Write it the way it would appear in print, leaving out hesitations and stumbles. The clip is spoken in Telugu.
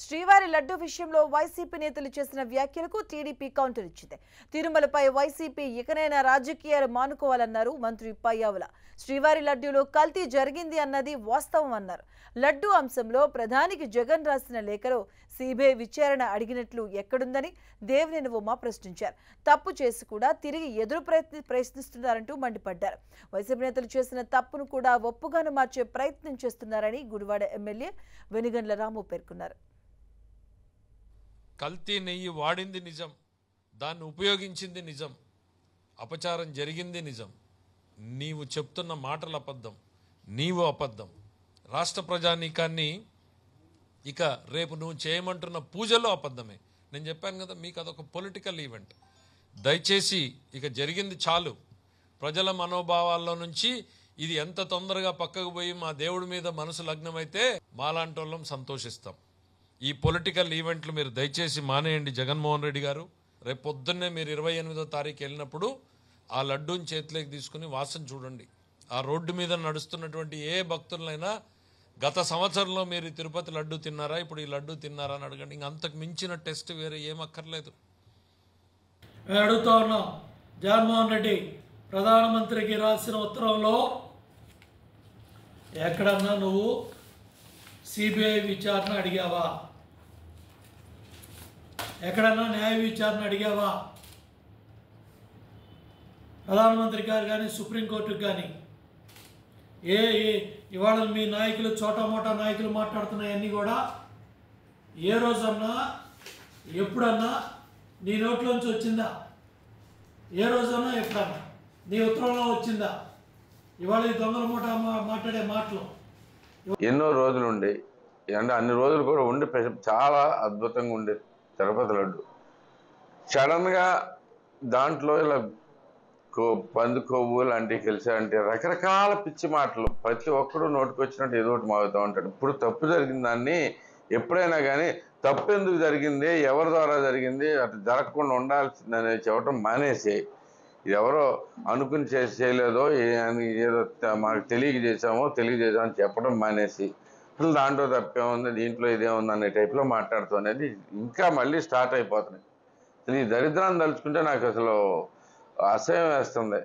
శ్రీవారి లడ్డు విషయంలో వైసీపీ నేతలు చేసిన వ్యాఖ్యలకు టీడీపీ కౌంటర్ ఇచ్చింది. తిరుమలపై వైసీపీ ఇకనైనా రాజకీయాలు మానుకోవాలన్నారు మంత్రి పయ్యావుల. శ్రీవారి లడ్డూలో కల్తీ జరిగింది అన్నది వాస్తవం అన్నారు. లడ్డు అంశంలో ప్రధానికి జగన్ రాసిన లేఖలో సిబిఐ విచారణ అడిగినట్లు ఎక్కడుందని దేవినేని ఉమా ప్రశ్నించారు. తప్పు చేసి కూడా తిరిగి ఎదురు ప్రయత్నిస్తున్నారంటూ మండిపడ్డారు. వైసీపీ నేతలు చేసిన తప్పును కూడా ఒప్పుగాను మార్చే ప్రయత్నం చేస్తున్నారని గుడివాడ ఎమ్మెల్యే వెనుగండ్ల రాము పేర్కొన్నారు. కల్తీ నెయ్యి వాడింది నిజం, దాన్ని ఉపయోగించింది నిజం, అపచారం జరిగింది నిజం. నీవు చెప్తున్న మాటలు అబద్ధం, నీవు అబద్ధం. రాష్ట్ర ప్రజానీకాన్ని ఇక రేపు నువ్వు చేయమంటున్న పూజలో అబద్ధమే. నేను చెప్పాను కదా, మీకు అదొక పొలిటికల్ ఈవెంట్. దయచేసి ఇక జరిగింది చాలు. ప్రజల మనోభావాల్లో నుంచి ఇది ఎంత తొందరగా పక్కకు పోయి మా దేవుడి మీద మనసు లగ్నమైతే మాలాంటి వాళ్ళం సంతోషిస్తాం. ఈ పొలిటికల్ ఈవెంట్లు మీరు దయచేసి మానేయండి. జగన్మోహన్ రెడ్డి గారు, రేపు పొద్దున్నే మీరు 28వ తారీఖు వెళ్ళినప్పుడు ఆ లడ్డూని చేతిలోకి తీసుకుని వాసన చూడండి. ఆ రోడ్డు మీద నడుస్తున్నటువంటి ఏ భక్తులైనా గత సంవత్సరంలో మీరు తిరుపతి లడ్డు తిన్నారా, ఇప్పుడు ఈ లడ్డు తిన్నారా అని అడగండి. ఇంక అంతకు మించిన టెస్ట్ వేరే ఏమక్కర్లేదు. మేము అడుగుతా ఉన్నాం, జగన్మోహన్ రెడ్డి ప్రధానమంత్రికి రాసిన ఉత్తరంలో ఎక్కడన్నా నువ్వు సిబిఐ విచారణ అడిగావా? ఎక్కడన్నా న్యాయ విచారణ అడిగావా? ప్రధానమంత్రి గారు కానీ సుప్రీంకోర్టుకు కానీ ఇవాళ మీ నాయకులు చోటామోటా నాయకులు మాట్లాడుతున్నాయన్నీ కూడా ఏ రోజన్నా ఎప్పుడన్నా నీ నోట్లోంచి వచ్చిందా? ఏ రోజన్నా ఎప్పుడన్నా నీ ఉత్తరంలో వచ్చిందా? ఇవాళ ఈ దొంగల మూట మాట్లాడే మాటలు ఎన్నో రోజులు ఉండే, అంటే అన్ని రోజులు కూడా ఉండి చాలా అద్భుతంగా ఉండేది తిరుపతి లడ్డు. సడన్గా దాంట్లో ఇలా పంది కొవ్వు లాంటివి కలిసి అంటే రకరకాల పిచ్చి మాటలు, ప్రతి ఒక్కరు నోటికి వచ్చినట్టు ఏదో ఒకటి మాగుతూ ఉంటాడు. ఇప్పుడు తప్పు జరిగిన దాన్ని ఎప్పుడైనా కానీ తప్పు ఎందుకు జరిగింది, ఎవరి ద్వారా జరిగింది, అటు జరగకుండా ఉండాల్సిందని చెప్పడం మానేసి ఎవరో అనుకుని చేయలేదో ఏదో మనకు తెలియజేసామో అని చెప్పడం మానేసి అసలు దాంట్లో తప్పే ఉంది, దీంట్లో ఇదే ఉంది అనే టైప్లో మాట్లాడుతూ అనేది ఇంకా మళ్ళీ స్టార్ట్ అయిపోతున్నాయి. అసలు ఈ దరిద్రాన్ని తలుచుకుంటే నాకు అసలు అసహ్యం వేస్తుంది.